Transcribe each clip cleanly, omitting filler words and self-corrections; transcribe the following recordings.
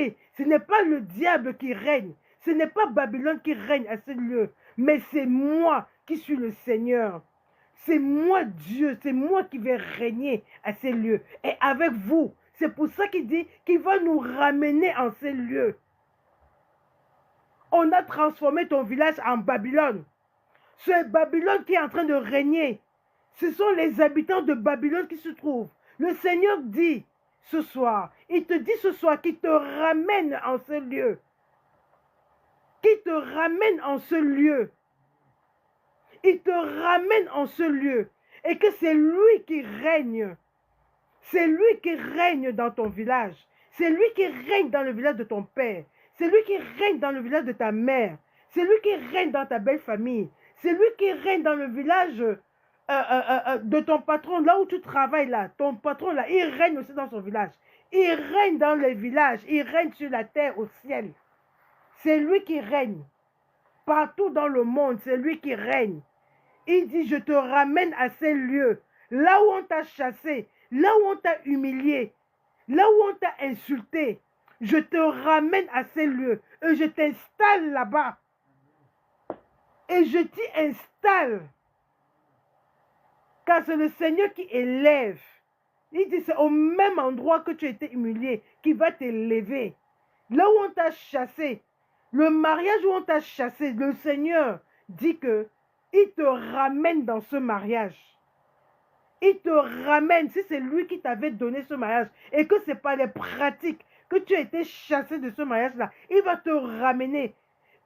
régner. Ce n'est pas le diable qui règne. Ce n'est pas Babylone qui règne à ce lieu. Mais c'est moi qui suis le Seigneur. C'est moi Dieu. C'est moi qui vais régner à ces lieux. Et avec vous. C'est pour ça qu'il dit qu'il va nous ramener en ces lieux. On a transformé ton village en Babylone. C'est Babylone qui est en train de régner. Ce sont les habitants de Babylone qui se trouvent. Le Seigneur dit ce soir, il te dit ce soir qu'il te ramène en ce lieu. Qu'il te ramène en ce lieu. Il te ramène en ce lieu. Et que c'est lui qui règne. C'est lui qui règne dans ton village. C'est lui qui règne dans le village de ton père. C'est lui qui règne dans le village de ta mère. C'est lui qui règne dans ta belle famille. C'est lui qui règne dans le village de ton patron, là où tu travailles là. Ton patron là, il règne aussi dans son village. Il règne dans les villages. Il règne sur la terre, au ciel. C'est lui qui règne. Partout dans le monde, c'est lui qui règne. Il dit, je te ramène à ces lieux. Là où on t'a chassé. Là où on t'a humilié. Là où on t'a insulté. Je te ramène à ces lieux. Et je t'installe là-bas. Et je t'y installe. Car c'est le Seigneur qui élève. Il dit, c'est au même endroit que tu as été humilié qui va t'élever. Là où on t'a chassé, le mariage où on t'a chassé, le Seigneur dit que il te ramène dans ce mariage. Il te ramène, si c'est lui qui t'avait donné ce mariage, et que ce n'est pas les pratiques, que tu as été chassé de ce mariage-là, il va te ramener,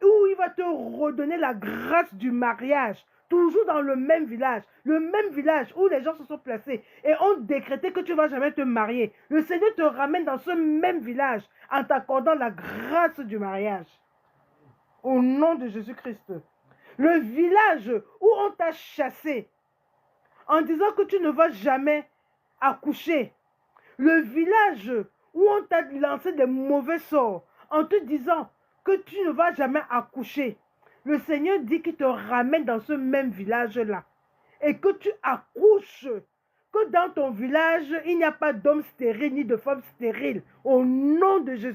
ou il va te redonner la grâce du mariage. Toujours dans le même village où les gens se sont placés et ont décrété que tu ne vas jamais te marier. Le Seigneur te ramène dans ce même village en t'accordant la grâce du mariage. Au nom de Jésus-Christ. Le village où on t'a chassé en disant que tu ne vas jamais accoucher. Le village où on t'a lancé des mauvais sorts en te disant que tu ne vas jamais accoucher. Le Seigneur dit qu'il te ramène dans ce même village-là. Et que tu accouches. Que dans ton village, il n'y a pas d'homme stérile ni de femme stérile. Au nom de Jésus.